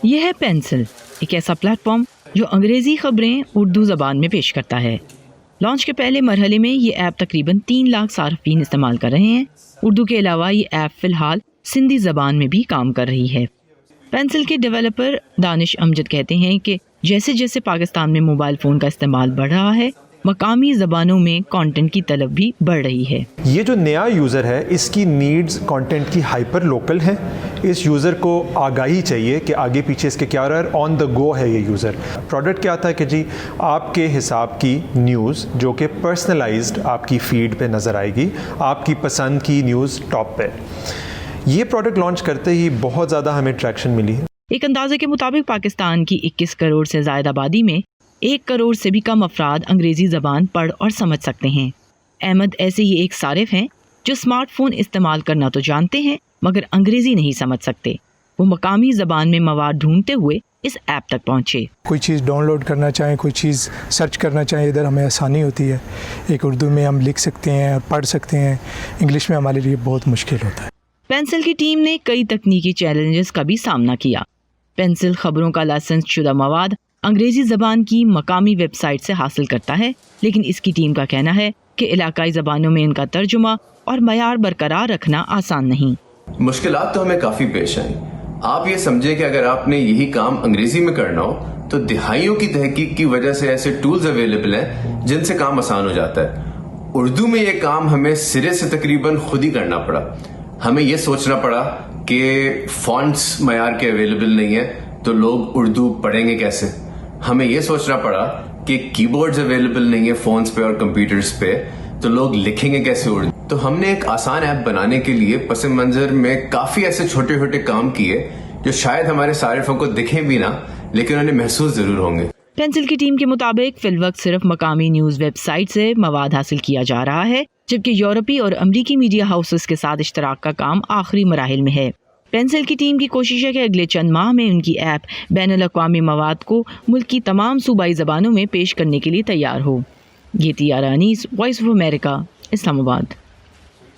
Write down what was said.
یہ ہے پینسل، ایک ایسا پلیٹ فارم جو انگریزی خبریں اردو زبان میں پیش کرتا ہے۔ لانچ کے پہلے مرحلے میں یہ ایپ تقریباً 3 لاکھ صارفین استعمال کر رہے ہیں۔ اردو کے علاوہ یہ ایپ فی الحال سندھی زبان میں بھی کام کر رہی ہے۔ پینسل کے ڈیولپر دانش امجد کہتے ہیں کہ جیسے جیسے پاکستان میں موبائل فون کا استعمال بڑھ رہا ہے، مقامی زبانوں میں کانٹینٹ کی طلب بھی بڑھ رہی ہے۔ یہ جو نیا یوزر ہے اس کی نیڈز کانٹینٹ کی ہائپر لوکل ہیں۔ اس یوزر کو آگاہی چاہیے کہ آگے پیچھے اس کے کیا رہا ہے، آن دا گو ہے یہ یوزر۔ پروڈکٹ کیا آتا ہے کہ جی آپ کے حساب کی نیوز جو کہ پرسنلائزڈ آپ کی فیڈ پہ نظر آئے گی، آپ کی پسند کی نیوز ٹاپ پہ۔ یہ پروڈکٹ لانچ کرتے ہی بہت زیادہ ہمیں ٹریکشن ملی ہے۔ ایک اندازے کے مطابق پاکستان کی 21 کروڑ سے زائد آبادی میں 1 کروڑ سے بھی کم افراد انگریزی زبان پڑھ اور سمجھ سکتے ہیں۔ احمد ایسے ہی ایک صارف ہیں جو اسمارٹ فون استعمال کرنا تو جانتے ہیں مگر انگریزی نہیں سمجھ سکتے۔ وہ مقامی زبان میں مواد ڈھونڈتے ہوئے اس ایپ تک پہنچے۔ کوئی چیز ڈاؤن لوڈ کرنا چاہیں، کوئی چیز سرچ کرنا چاہیں، ادھر ہمیں آسانی ہوتی ہے۔ ایک اردو میں ہم لکھ سکتے ہیں اور پڑھ سکتے ہیں، انگلش میں ہمارے لیے بہت مشکل ہوتا ہے۔ پینسل کی ٹیم نے کئی تکنیکی چیلنجز کا بھی سامنا کیا۔ پینسل خبروں کا لائسنس شدہ مواد انگریزی زبان کی مقامی ویب سائٹ سے حاصل کرتا ہے، لیکن اس کی ٹیم کا کہنا ہے کہ علاقائی زبانوں میں ان کا ترجمہ اور معیار برقرار رکھنا آسان نہیں۔ مشکلات تو ہمیں کافی پیش آئیں۔ آپ یہ سمجھیں کہ اگر آپ نے یہی کام انگریزی میں کرنا ہو تو دہائیوں کی تحقیق کی وجہ سے ایسے ٹولز اویلیبل ہیں جن سے کام آسان ہو جاتا ہے۔ اردو میں یہ کام ہمیں سرے سے تقریباً خود ہی کرنا پڑا۔ ہمیں یہ سوچنا پڑا کہ فونٹس معیار کے اویلیبل نہیں ہیں تو لوگ اردو پڑھیں گے کیسے۔ ہمیں یہ سوچنا پڑا کہ کی بورڈز اویلیبل نہیں ہیں فونز پہ اور کمپیوٹرز پہ تو لوگ لکھیں گے کیسے اردو۔ تو ہم نے ایک آسان ایپ بنانے کے لیے پس منظر میں کافی ایسے چھوٹے چھوٹے کام کیے جو شاید ہمارے صارفوں کو دکھیں بھی نہ لیکن انہیں محسوس ضرور ہوں گے۔ پینسل کی ٹیم کے مطابق فی الوقت صرف مقامی نیوز ویب سائٹ سے مواد حاصل کیا جا رہا ہے، جبکہ یورپی اور امریکی میڈیا ہاؤسز کے ساتھ اشتراک کا کام آخری مراحل میں ہے۔ پینسل کی ٹیم کی کوشش ہے کہ اگلے چند ماہ میں ان کی ایپ بین الاقوامی مواد کو ملک کی تمام صوبائی زبانوں میں پیش کرنے کے لیے تیار ہو۔ گیتی آرانیس، وائس آف امریکہ، اسلام آباد۔